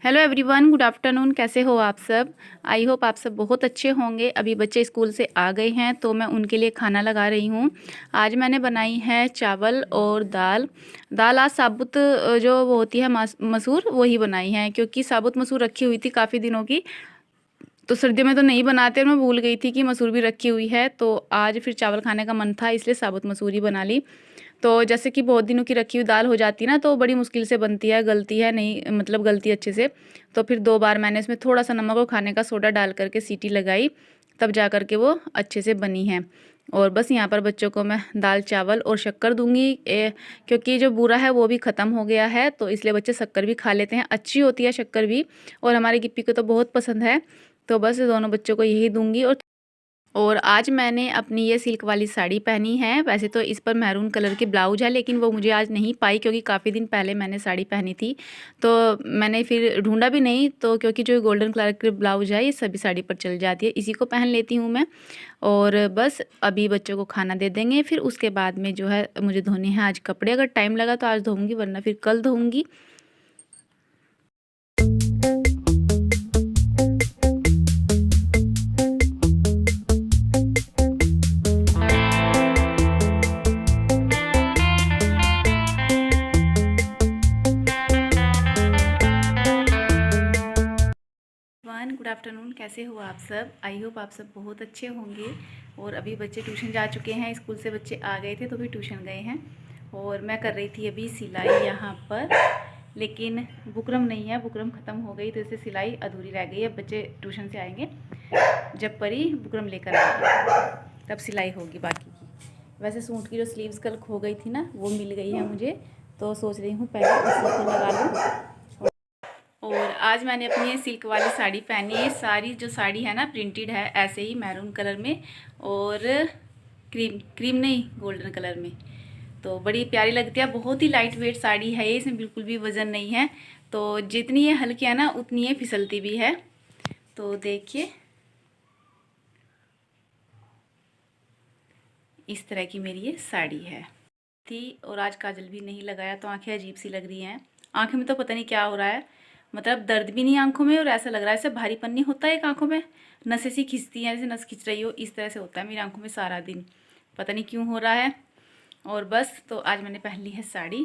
Hello everyone, good afternoon. कैसे हो आप सब? आई होप आप सब बहुत अच्छे होंगे। अभी बच्चे स्कूल से आ गए हैं तो मैं उनके लिए खाना लगा रही हूँ। आज मैंने बनाई है चावल और दाल। दाल आज साबुत जो वो होती है मसूर, वही बनाई है, क्योंकि साबुत मसूर रखी हुई थी काफ़ी दिनों की। तो सर्दियों में तो नहीं बनाते और मैं भूल गई थी कि मसूर भी रखी हुई है, तो आज फिर चावल खाने का मन था, इसलिए साबुत मसूर ही बना ली। तो जैसे कि बहुत दिनों की रखी हुई दाल हो जाती है ना, तो बड़ी मुश्किल से बनती है, गलती है नहीं, मतलब गलती अच्छे से। तो फिर 2 बार मैंने इसमें थोड़ा सा नमक और खाने का सोडा डाल करके सीटी लगाई, तब जा करके वो अच्छे से बनी है। और बस यहाँ पर बच्चों को मैं दाल चावल और शक्कर दूंगी, क्योंकि जो बूरा है वो भी ख़त्म हो गया है, तो इसलिए बच्चे शक्कर भी खा लेते हैं। अच्छी होती है शक्कर भी, और हमारे गिप्पी को तो बहुत पसंद है। तो बस दोनों बच्चों को यही दूंगी। और आज मैंने अपनी ये सिल्क वाली साड़ी पहनी है। वैसे तो इस पर मैरून कलर की ब्लाउज है, लेकिन वो मुझे आज नहीं पाई, क्योंकि काफ़ी दिन पहले मैंने साड़ी पहनी थी। तो मैंने फिर ढूंढा भी नहीं, तो क्योंकि जो गोल्डन कलर की ब्लाउज है ये सभी साड़ी पर चल जाती है, इसी को पहन लेती हूँ मैं। और बस अभी बच्चों को खाना दे देंगे, फिर उसके बाद में जो है मुझे धोने हैं आज कपड़े। अगर टाइम लगा तो आज धोऊंगी, वरना फिर कल धोऊंगी। 1 गुड आफ्टरनून। कैसे हो आप सब? आई होप आप सब बहुत अच्छे होंगे। और अभी बच्चे ट्यूशन जा चुके हैं, स्कूल से बच्चे आ गए थे तो भी ट्यूशन गए हैं। और मैं कर रही थी अभी सिलाई यहाँ पर, लेकिन बुकरम नहीं है, बुकरम ख़त्म हो गई, तो इससे सिलाई अधूरी रह गई है। बच्चे ट्यूशन से आएंगे, जब परी बुकरम लेकर आएंगे तब सिलाई होगी बाकी की। वैसे सूट की जो स्लीव्स कल खो गई थी ना, वो मिल गई है मुझे, तो सोच रही हूँ पहले उसी को लगा लूँ। और आज मैंने अपनी सिल्क वाली साड़ी पहनी है। सारी जो साड़ी है ना प्रिंटेड है, ऐसे ही मैरून कलर में और क्रीम क्रीम नहीं गोल्डन कलर में। तो बड़ी प्यारी लगती है, बहुत ही लाइट वेट साड़ी है ये, इसमें बिल्कुल भी वज़न नहीं है। तो जितनी ये हल्की है ना, उतनी ये फिसलती भी है। तो देखिए, इस तरह की मेरी ये साड़ी है थी। और आज काजल भी नहीं लगाया, तो आंखें अजीब सी लग रही हैं। आंखें में तो पता नहीं क्या हो रहा है, मतलब दर्द भी नहीं आंखों में, और ऐसा लग रहा है जैसे भारीपन नहीं होता है एक आंखों में, नसें सी खिंचती हैं, जैसे नस खिंच रही हो, इस तरह से होता है मेरी आंखों में सारा दिन, पता नहीं क्यों हो रहा है। और बस, तो आज मैंने पहन ली है साड़ी।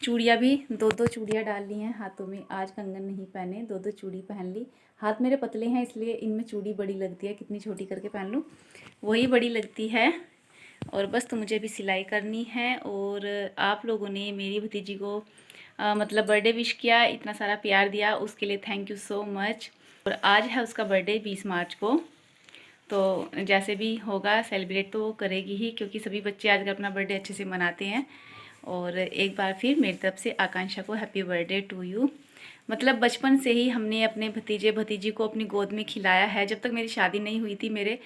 चूड़ियाँ भी 2-2 चूड़ियाँ डाल ली हैं हाथों में, आज कंगन नहीं पहने, 2-2 चूड़ी पहन ली। हाथ मेरे पतले हैं, इसलिए इनमें चूड़ी बड़ी लगती है, कितनी छोटी करके पहन लूँ वही बड़ी लगती है। और बस, तो मुझे अभी सिलाई करनी है। और आप लोगों ने मेरी भतीजी को मतलब बर्थडे विश किया, इतना सारा प्यार दिया, उसके लिए थैंक यू सो मच। और आज है उसका बर्थडे 20 मार्च को, तो जैसे भी होगा सेलिब्रेट तो वो करेगी ही, क्योंकि सभी बच्चे आजकल अपना बर्थडे अच्छे से मनाते हैं। और एक बार फिर मेरी तरफ से आकांक्षा को हैप्पी बर्थडे टू यू। मतलब बचपन से ही हमने अपने भतीजे भतीजी को अपनी गोद में खिलाया है। जब तक मेरी शादी नहीं हुई थी, मेरे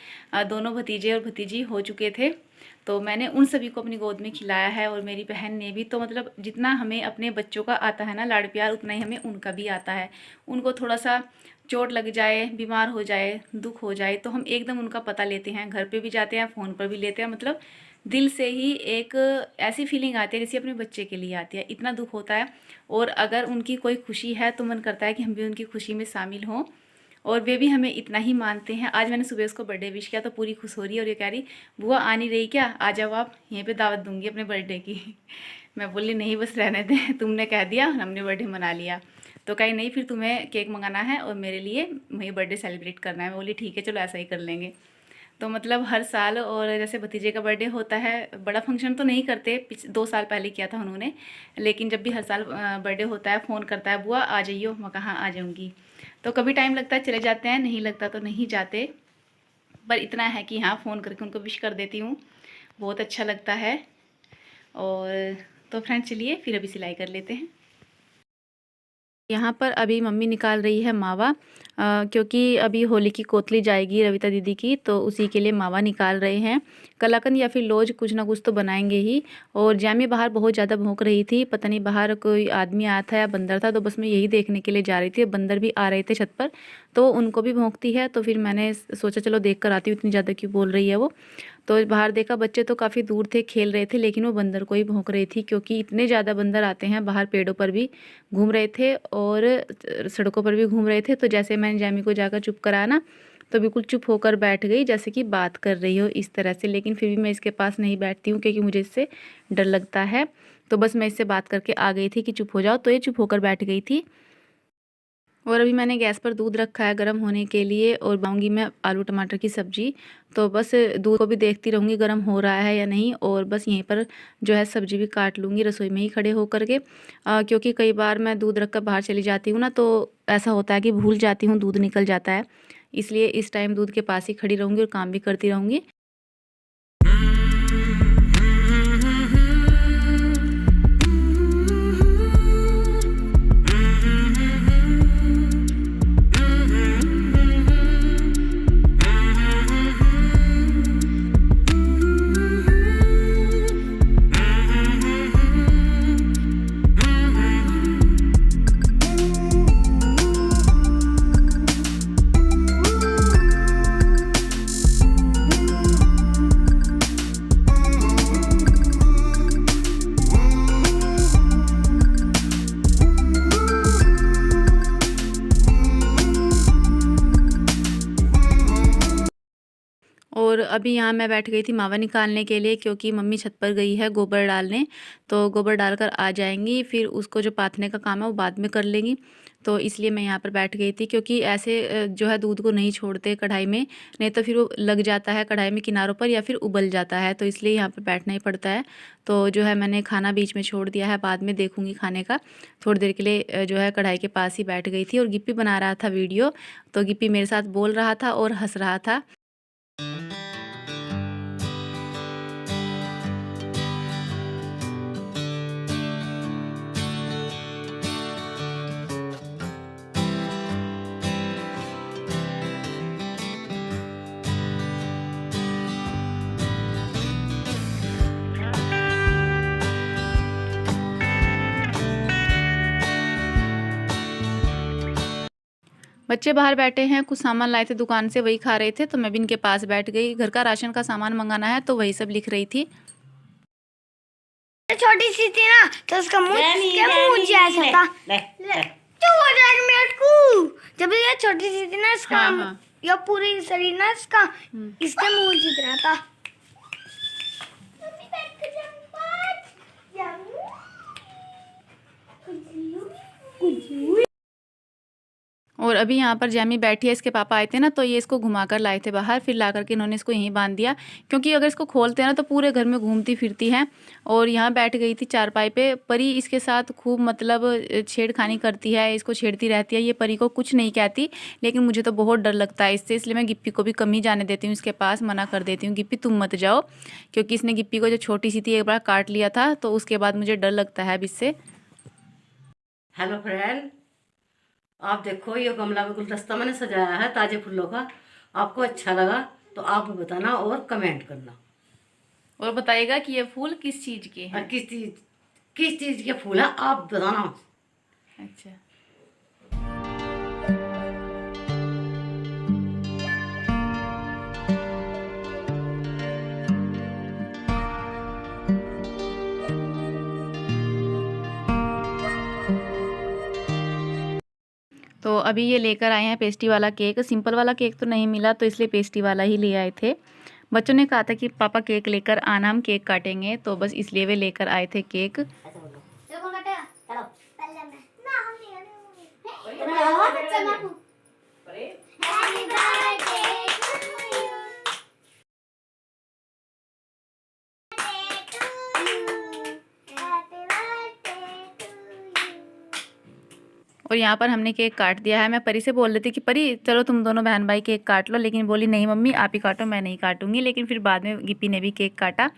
दोनों भतीजे और भतीजी हो चुके थे, तो मैंने उन सभी को अपनी गोद में खिलाया है, और मेरी बहन ने भी। तो मतलब जितना हमें अपने बच्चों का आता है ना लाड़ प्यार, उतना ही हमें उनका भी आता है। उनको थोड़ा सा चोट लग जाए, बीमार हो जाए, दुख हो जाए, तो हम एकदम उनका पता लेते हैं, घर पे भी जाते हैं, फ़ोन पर भी लेते हैं। मतलब दिल से ही एक ऐसी फीलिंग आती है जैसे अपने बच्चे के लिए आती है, इतना दुख होता है। और अगर उनकी कोई खुशी है तो मन करता है कि हम भी उनकी खुशी में शामिल हों, और वे भी हमें इतना ही मानते हैं। आज मैंने सुबह उसको बर्थडे विश किया तो पूरी खुश हो रही है, और ये कह रही बुआ आ नहीं रही क्या, आ जाओ आप, यहीं पे दावत दूंगी अपने बर्थडे की। मैं बोली नहीं, बस रहने दें, तुमने कह दिया, हमने बर्थडे मना लिया। तो कहीं नहीं, फिर तुम्हें केक मंगाना है और मेरे लिए वही बर्थडे सेलिब्रेट करना है। मैं बोली ठीक है, चलो ऐसा ही कर लेंगे। तो मतलब हर साल, और जैसे भतीजे का बर्थडे होता है, बड़ा फंक्शन तो नहीं करते, 2 साल पहले किया था उन्होंने, लेकिन जब भी हर साल बर्थडे होता है फ़ोन करता है, बुआ आ जाइयो, मैं कहाँ आ जाऊँगी। तो कभी टाइम लगता है चले जाते हैं, नहीं लगता तो नहीं जाते। पर इतना है कि हाँ, फ़ोन करके उनको विश कर देती हूँ, बहुत अच्छा लगता है। और तो फ्रेंड्स, चलिए फिर अभी सिलाई कर लेते हैं। यहाँ पर अभी मम्मी निकाल रही है मावा, क्योंकि अभी होली की कोतली जाएगी रविता दीदी की, तो उसी के लिए मावा निकाल रहे हैं। कलाकंद या फिर लौज, कुछ ना कुछ तो बनाएंगे ही। और जैमी बाहर बहुत ज़्यादा भौंक रही थी, पता नहीं बाहर कोई आदमी आया था या बंदर था, तो बस मैं यही देखने के लिए जा रही थी। बंदर भी आ रहे थे छत पर, तो उनको भी भौंकती है, तो फिर मैंने सोचा चलो देख कर आती हूँ, इतनी ज़्यादा क्यों बोल रही है वो। तो बाहर देखा बच्चे तो काफ़ी दूर थे, खेल रहे थे, लेकिन वो बंदर को ही भौंक रही थी क्योंकि इतने ज़्यादा बंदर आते हैं। बाहर पेड़ों पर भी घूम रहे थे और सड़कों पर भी घूम रहे थे। तो जैसे मैंने जैमी को जाकर चुप कराया ना, तो बिल्कुल चुप होकर बैठ गई जैसे कि बात कर रही हो इस तरह से। लेकिन फिर भी मैं इसके पास नहीं बैठती हूँ क्योंकि मुझे इससे डर लगता है। तो बस मैं इससे बात करके आ गई थी कि चुप हो जाओ, तो ये चुप होकर बैठ गई थी। और अभी मैंने गैस पर दूध रखा है गर्म होने के लिए और बनाऊंगी मैं आलू टमाटर की सब्ज़ी। तो बस दूध को भी देखती रहूँगी गर्म हो रहा है या नहीं, और बस यहीं पर जो है सब्ज़ी भी काट लूँगी रसोई में ही खड़े होकर के। क्योंकि कई बार मैं दूध रख कर बाहर चली जाती हूँ ना, तो ऐसा होता है कि भूल जाती हूँ, दूध निकल जाता है। इसलिए इस टाइम दूध के पास ही खड़ी रहूँगी और काम भी करती रहूँगी। और अभी यहाँ मैं बैठ गई थी मावा निकालने के लिए क्योंकि मम्मी छत पर गई है गोबर डालने। तो गोबर डालकर आ जाएंगी, फिर उसको जो पाथने का काम है वो बाद में कर लेंगी। तो इसलिए मैं यहाँ पर बैठ गई थी क्योंकि ऐसे जो है दूध को नहीं छोड़ते कढ़ाई में, नहीं तो फिर वो लग जाता है कढ़ाई में किनारों पर या फिर उबल जाता है। तो इसलिए यहाँ पर बैठना ही पड़ता है। तो जो है मैंने खाना बीच में छोड़ दिया है, बाद में देखूँगी खाने का। थोड़ी देर के लिए जो है कढ़ाई के पास ही बैठ गई थी और गिप्पी बना रहा था वीडियो। तो गिप्पी मेरे साथ बोल रहा था और हंस रहा था। बच्चे बाहर बैठे हैं, कुछ सामान लाए थे दुकान से, वही खा रहे थे। तो मैं भी इनके पास बैठ गई। घर का राशन का सामान मंगाना है तो वही सब लिख रही थी। छोटी सी थी ना तो उसका मुंह जैसा था। तो हो जाएगा मेरे को। जब ये छोटी सी थी ना इसका हाँ। ये पूरी शरीर ना इसका इसके मुंह जितना था। और अभी यहाँ पर जैमी बैठी है, इसके पापा आए थे ना, तो ये इसको घुमाकर लाए थे बाहर, फिर ला करके इन्होंने इसको यहीं बांध दिया क्योंकि अगर इसको खोलते हैं ना तो पूरे घर में घूमती फिरती है। और यहाँ बैठ गई थी चारपाई पे। परी इसके साथ खूब मतलब छेड़खानी करती है, इसको छेड़ती रहती है। ये परी को कुछ नहीं कहती, लेकिन मुझे तो बहुत डर लगता है इससे, इसलिए मैं गिप्पी को भी कम ही जाने देती हूँ इसके पास, मना कर देती हूँ गिप्पी तुम मत जाओ। क्योंकि इसने गिप्पी को जो छोटी सी थी एक बार काट लिया था, तो उसके बाद मुझे डर लगता है अब इससे। हेलो फ्रेंड, आप देखो ये गमला में गुलदस्ता मैंने सजाया है ताजे फूलों का। आपको अच्छा लगा तो आप बताना और कमेंट करना, और बताइएगा कि ये फूल किस चीज़ के हैं। और किस चीज़ के फूल है आप बताना। अच्छा। तो अभी ये लेकर आए हैं पेस्ट्री वाला केक। सिंपल वाला केक तो नहीं मिला तो इसलिए पेस्ट्री वाला ही ले आए थे। बच्चों ने कहा था कि पापा केक लेकर आना, हम केक काटेंगे, तो बस इसलिए वे लेकर आए थे केक। और यहाँ पर हमने केक काट दिया है। मैं परी से बोल रही थी कि परी चलो तुम दोनों बहन भाई केक काट लो, लेकिन बोली नहीं मम्मी आप ही काटो, मैं नहीं काटूंगी। लेकिन फिर बाद में गिप्पी ने भी केक काटा।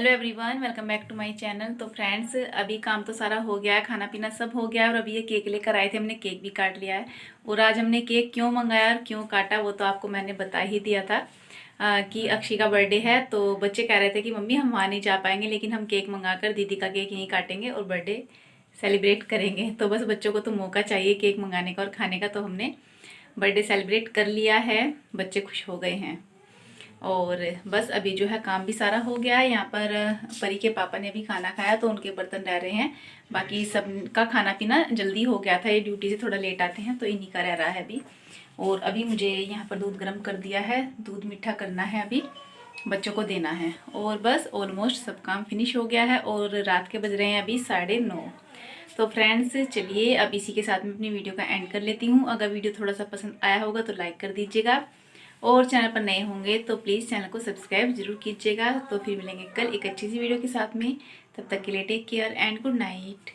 Hello everyone, welcome back to my channel. तो फ्रेंड्स, अभी काम तो सारा हो गया है, खाना पीना सब हो गया है और अभी ये केक लेकर आए थे, हमने केक भी काट लिया है। और आज हमने केक क्यों मंगाया और क्यों काटा वो तो आपको मैंने बता ही दिया था कि अक्षी का बर्थडे है। तो बच्चे कह रहे थे कि मम्मी हम वहाँ नहीं जा पाएंगे, लेकिन हम केक मंगाकर दीदी का केक यहीं काटेंगे और बर्थडे सेलिब्रेट करेंगे। तो बस बच्चों को तो मौका चाहिए केक मंगाने का और खाने का, तो हमने बर्थडे सेलिब्रेट कर लिया है, बच्चे खुश हो गए हैं। और बस अभी जो है काम भी सारा हो गया है। यहाँ पर परी के पापा ने अभी खाना खाया तो उनके बर्तन रह रहे हैं, बाकी सबका खाना पीना जल्दी हो गया था। ये ड्यूटी से थोड़ा लेट आते हैं तो इन्हीं का रह रहा है अभी। और अभी मुझे यहाँ पर दूध गर्म कर दिया है, दूध मीठा करना है, अभी बच्चों को देना है। और बस ऑलमोस्ट सब काम फिनिश हो गया है और रात के बज रहे हैं अभी 9:30। तो फ्रेंड्स चलिए अब इसी के साथ में अपनी वीडियो का एंड कर लेती हूँ। अगर वीडियो थोड़ा सा पसंद आया होगा तो लाइक कर दीजिएगा और चैनल पर नए होंगे तो प्लीज़ चैनल को सब्सक्राइब जरूर कीजिएगा। तो फिर मिलेंगे कल एक अच्छी सी वीडियो के साथ में, तब तक के लिए take care and good night.